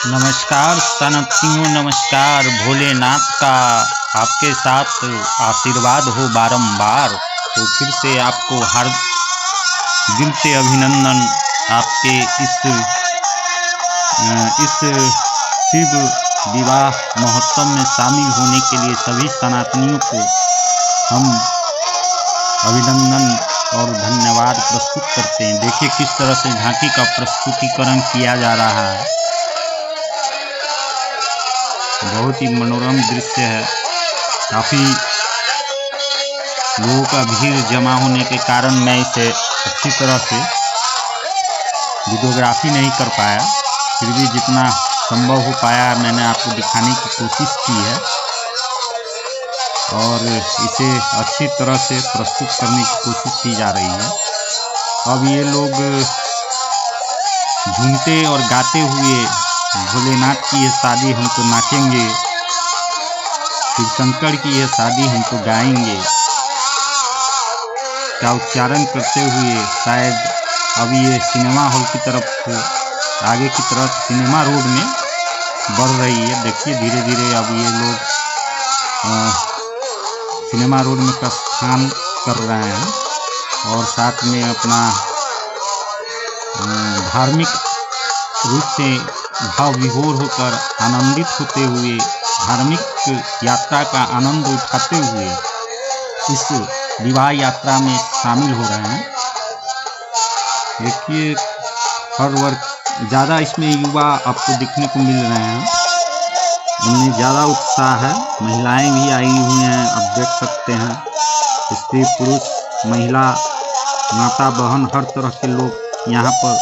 नमस्कार सनतियों, नमस्कार। भोलेनाथ का आपके साथ आशीर्वाद हो बारंबार। तो फिर से आपको हर दिल से अभिनंदन। आपके इस शिव विवाह महोत्सव में शामिल होने के लिए सभी सनातनियों को हम अभिनंदन और धन्यवाद प्रस्तुत करते हैं। देखिए किस तरह से झांकी का प्रस्तुतिकरण किया जा रहा है। बहुत ही मनोरम दृश्य है। काफ़ी लोगों का भीड़ जमा होने के कारण मैं इसे अच्छी तरह से वीडियोग्राफी नहीं कर पाया, फिर भी जितना संभव हो पाया मैंने आपको दिखाने की कोशिश की है और इसे अच्छी तरह से प्रस्तुत करने की कोशिश की जा रही है। अब ये लोग झूमते और गाते हुए भोलेनाथ की ये शादी हम तो नाचेंगे, शिव शंकर की यह शादी हम तो गाएंगे का उच्चारण करते हुए शायद अब ये सिनेमा हॉल की तरफ, आगे की तरफ सिनेमा रोड में बढ़ रही है। देखिए धीरे धीरे अब ये लोग सिनेमा रोड में प्रस्थान कर रहे हैं और साथ में अपना धार्मिक रूप से भाव विभोर होकर आनंदित होते हुए धार्मिक यात्रा का आनंद उठाते हुए इस विवाह यात्रा में शामिल हो रहे हैं। देखिए हर वर्ग ज़्यादा इसमें युवा आपको दिखने को मिल रहे हैं, उनमें ज़्यादा उत्साह है। महिलाएं भी आई हुई हैं, आप देख सकते हैं। स्त्री पुरुष महिला माता बहन हर तरह के लोग यहाँ पर,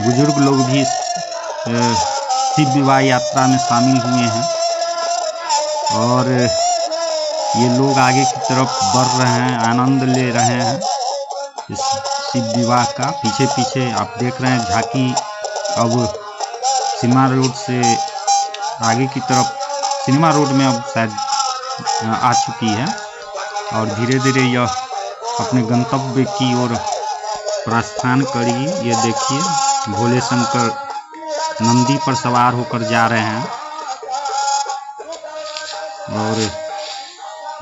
बुजुर्ग लोग भी शिव विवाह यात्रा में शामिल हुए हैं और ये लोग आगे की तरफ बढ़ रहे हैं, आनंद ले रहे हैं इस शिव विवाह का। पीछे पीछे आप देख रहे हैं झांकी अब सिनेमा रोड से आगे की तरफ, सिनेमा रोड में अब शायद आ चुकी है और धीरे धीरे यह अपने गंतव्य की ओर प्रस्थान करेगी। ये देखिए भोले शंकर नंदी पर सवार होकर जा रहे हैं और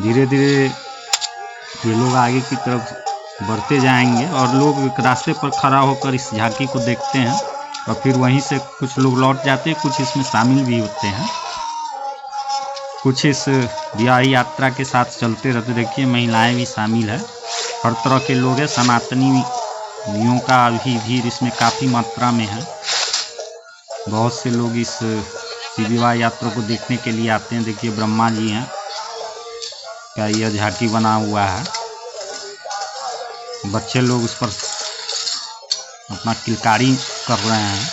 धीरे धीरे ये लोग आगे की तरफ बढ़ते जाएंगे और लोग एक रास्ते पर खड़ा होकर इस झांकी को देखते हैं और फिर वहीं से कुछ लोग लौट जाते हैं, कुछ इसमें शामिल भी होते हैं, कुछ इस विवाह यात्रा के साथ चलते रहते। देखिए महिलाएं भी शामिल है, हर तरह के लोग हैं। सनातनियों का भी भीड़ इसमें काफ़ी मात्रा में है। बहुत से लोग इस विवाह यात्रा को देखने के लिए आते हैं। देखिए ब्रह्मा जी हैं का यह झांकी बना हुआ है, बच्चे लोग उस पर अपना किलकारी कर रहे हैं।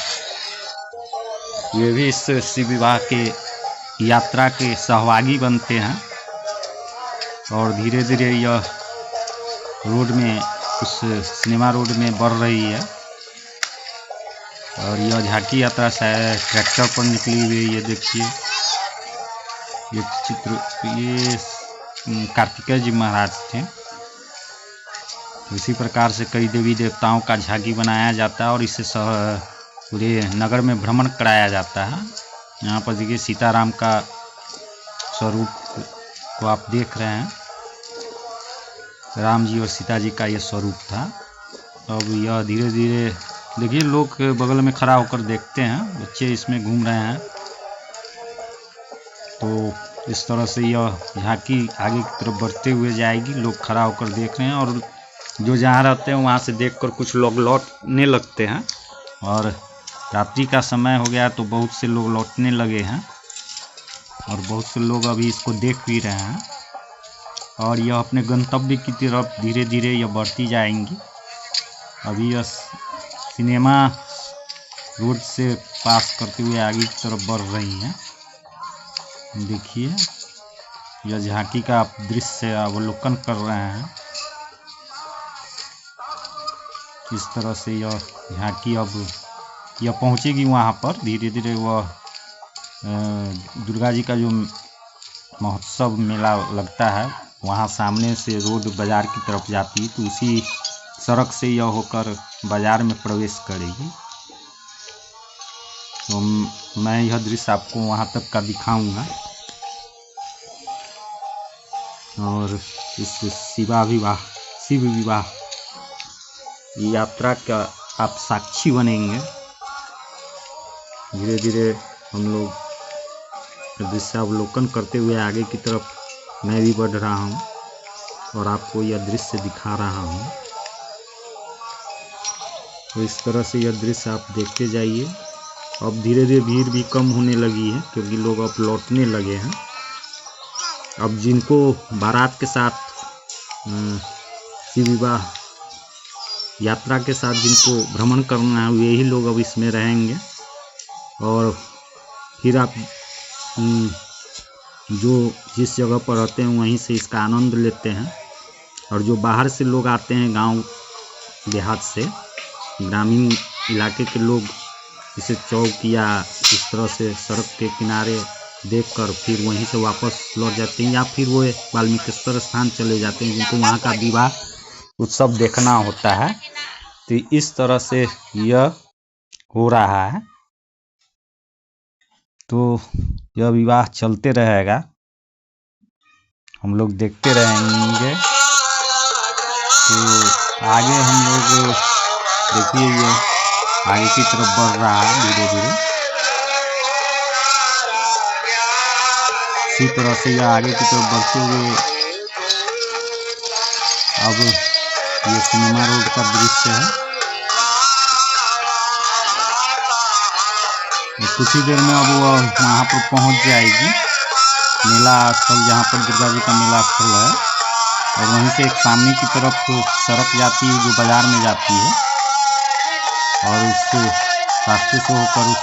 ये भी इस शिव विवाह के यात्रा के सहभागी बनते हैं और धीरे धीरे यह रोड में, उस सिनेमा रोड में बढ़ रही है और यह झांकी यात्रा शायद ट्रैक्टर पर निकली हुई। ये देखिए ये चित्र, ये कार्तिकेय जी महाराज थे। इसी प्रकार से कई देवी देवताओं का झांकी बनाया जाता है और इसे पूरे नगर में भ्रमण कराया जाता है। यहाँ पर देखिए सीताराम का स्वरूप को आप देख रहे हैं, राम जी और सीता जी का ये स्वरूप था। अब यह धीरे धीरे देखिए लोग बगल में खड़ा होकर देखते हैं, बच्चे इसमें घूम रहे हैं। तो इस तरह से यह झांकी आगे की तरफ बढ़ते हुए जाएगी, लोग खड़ा होकर देख रहे हैं और जो जहाँ रहते हैं वहाँ से देखकर कुछ लोग लौटने लगते हैं और रात्रि का समय हो गया तो बहुत से लोग लौटने लगे हैं और बहुत से लोग अभी इसको देख भी रहे हैं और यह अपने गंतव्य की तरफ धीरे धीरे यह बढ़ती जाएंगी। अभी यह सिनेमा रोड से पास करते हुए आगे की तरफ बढ़ रही हैं। देखिए यह झांकी का आप दृश्य अवलोकन कर रहे हैं। इस तरह से यह झांकी अब यह पहुंचेगी वहां पर धीरे धीरे। वह दुर्गा जी का जो महोत्सव मेला लगता है वहां सामने से रोड बाजार की तरफ जाती है, तो उसी सड़क से यह होकर बाजार में प्रवेश करेगी। तो मैं यह दृश्य आपको वहाँ तक का दिखाऊंगा। और इस शिव विवाह यात्रा का आप साक्षी बनेंगे। धीरे धीरे हम लोग दृश्यावलोकन करते हुए आगे की तरफ मैं भी बढ़ रहा हूँ और आपको यह दृश्य दिखा रहा हूँ। तो इस तरह से यह दृश्य आप देखते जाइए। अब धीरे धीरे भीड़ भी कम होने लगी है क्योंकि लोग अब लौटने लगे हैं। अब जिनको बारात के साथ शिव विवाह यात्रा के साथ जिनको भ्रमण करना है यही लोग अब इसमें रहेंगे। और फिर आप जो जिस जगह पर रहते हैं वहीं से इसका आनंद लेते हैं। और जो बाहर से लोग आते हैं, गांव देहात से, ग्रामीण इलाके के लोग इसे चौक या इस तरह से सड़क के किनारे देखकर फिर वहीं से वापस लौट जाते हैं या फिर वो वाल्मीकिश्वर स्थान चले जाते हैं जिनको वहाँ का विवाह उत्सव देखना होता है। तो इस तरह से यह हो रहा है। तो यह विवाह चलते रहेगा, हम लोग देखते रहेंगे। तो आगे हम लोग देखिए ये आगे की तरफ बढ़ रहा है धीरे धीरे। इसी तरह से यह आगे की तरफ बढ़ते हुए अब ये सिनेमा रोड का दृश्य है। कुछ ही देर में अब वो वहाँ पर पहुँच जाएगी, मेला स्थल जहाँ पर दुर्गा जी का मेला स्थल है। और वहीं से एक सामने की तरफ सड़क जाती है जो बाजार में जाती है और उस रास्ते से होकर उस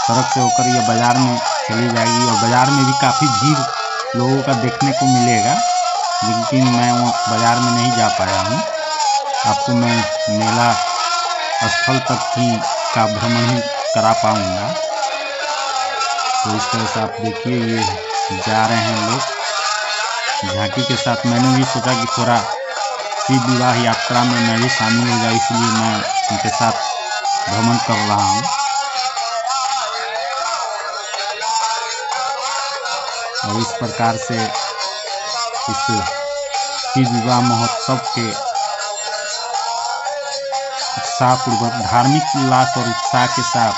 सड़क से होकर ये बाजार में चली जाएगी। और बाजार में भी काफ़ी भीड़ लोगों का देखने को मिलेगा, लेकिन मैं वो बाजार में नहीं जा पाया हूँ। आपको मैं मेला स्थल तक ही का भ्रमण ही करा पाऊँगा। तो इस तरह से आप देखिए ये जा रहे हैं लोग झांकी के साथ। मैंने भी सोचा कि थोड़ा शिव विवाह यात्रा में मैं भी शामिल हो जाऊँ, इसलिए मैं उनके साथ भ्रमण कर रहा हूँ। और इस प्रकार से इस शिव विवाह महोत्सव के उत्साहपूर्वक धार्मिक उल्लास और उत्साह के साथ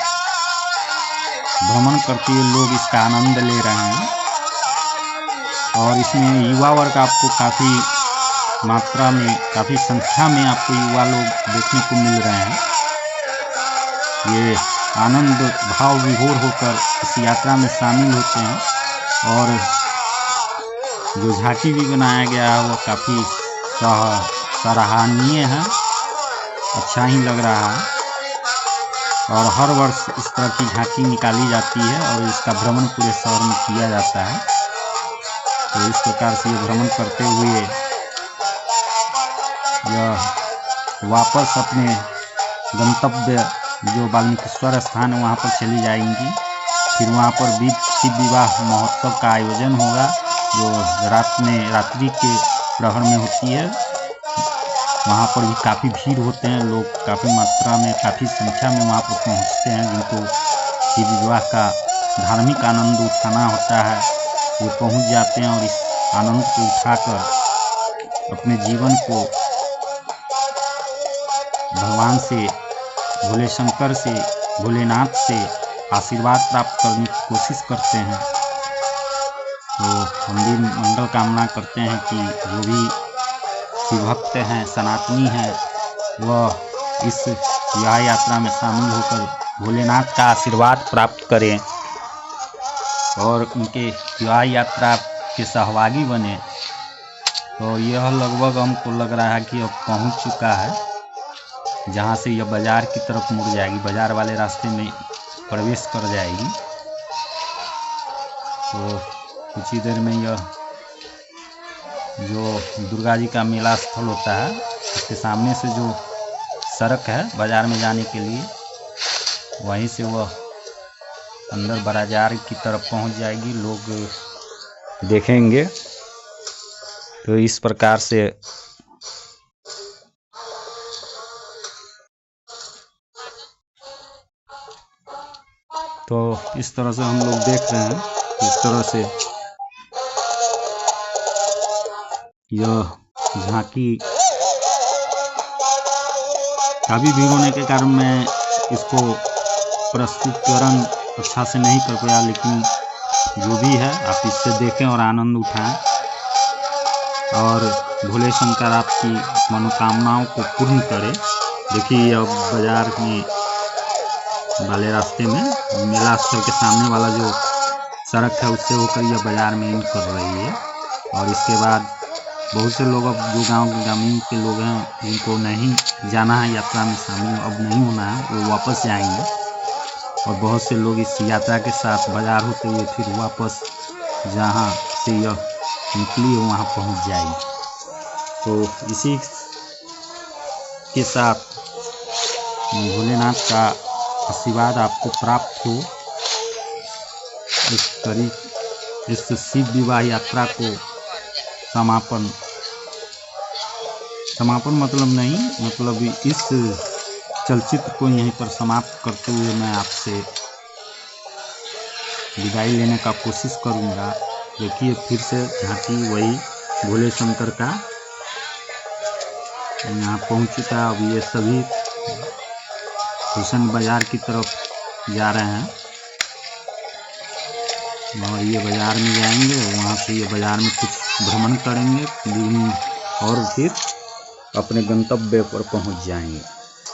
भ्रमण करते हुए लोग इसका आनंद ले रहे हैं। और इसमें युवा वर्ग आपको काफ़ी मात्रा में, काफ़ी संख्या में आपको युवा लोग देखने को मिल रहे हैं। ये आनंद भाव विभोर होकर इस यात्रा में शामिल होते हैं। और जो झांकी भी बनाया गया है वो काफ़ी सराहनीय है, अच्छा ही लग रहा है। और हर वर्ष इस तरह की झांकी निकाली जाती है और इसका भ्रमण पूरे शहर में किया जाता है। तो इस प्रकार से ये भ्रमण करते हुए यह वापस अपने गंतव्य जो वाल्मीकिश्वर स्थान है वहाँ पर चली जाएंगी। फिर वहाँ पर भी शिव विवाह महोत्सव का आयोजन होगा जो रात्रि के प्रहर में होती है। वहाँ पर भी काफ़ी भीड़ होते हैं, लोग काफ़ी मात्रा में, काफ़ी संख्या में वहाँ पर पहुँचते हैं। जिनको शिव विवाह का धार्मिक आनंद उठाना होता है वो पहुँच जाते हैं और इस आनंद को उठाकर अपने जीवन को भगवान से, भोले शंकर से, भोलेनाथ से आशीर्वाद प्राप्त करने की कोशिश करते हैं। तो हम भी मंगल कामना करते हैं कि जो भी शिव भक्त हैं, सनातनी हैं, वह इस विवाह यात्रा में शामिल होकर भोलेनाथ का आशीर्वाद प्राप्त करें और उनके विवाह यात्रा के सहभागी बने। तो यह लगभग हमको लग रहा है कि अब पहुंच चुका है, जहां से यह बाजार की तरफ मुड़ जाएगी, बाजार वाले रास्ते में प्रवेश कर जाएगी। तो कुछ ही देर में यह जो दुर्गा जी का मेला स्थल होता है उसके सामने से जो सड़क है बाजार में जाने के लिए, वहीं से वह अंदर बाजार की तरफ पहुंच जाएगी, लोग देखेंगे। तो इस प्रकार से तो इस तरह से हम लोग देख रहे हैं, इस तरह से यह झांकी काफ़ी भीड़ होने के कारण मैं इसको प्रस्तुतिकरण अच्छा से नहीं कर पाया, लेकिन जो भी है आप इससे देखें और आनंद उठाएं और भोले शंकर आपकी मनोकामनाओं को पूर्ण करें। देखिए अब बाजार में वाले रास्ते में मेला स्थल के सामने वाला जो सड़क है उससे होकर यह बाजार में इन कर रही है। और इसके बाद बहुत से लोग, अब जो गांव के ग्रामीण के लोग हैं जिनको नहीं जाना है यात्रा में शामिल, अब नहीं होना है, वो वापस जाएंगे। और बहुत से लोग इस यात्रा के साथ बाजार होते हुए फिर वापस जहां से यह निकली है वहां पहुंच जाएगी। तो इसी के साथ भोलेनाथ का आशीर्वाद आपको प्राप्त हो। इस शिव विवाह यात्रा को समापन मतलब नहीं, मतलब इस चलचित्र को यहीं पर समाप्त करते हुए मैं आपसे विदाई लेने का कोशिश करूंगा। देखिए फिर से झांकी वही भोले शंकर का यहाँ पहुंच चुका। अब ये सभी हुसैन बाजार की तरफ जा रहे हैं और ये बाजार में जाएंगे, वहाँ से ये बाजार में कुछ भ्रमण करेंगे और फिर अपने गंतव्य पर पहुँच जाएंगे।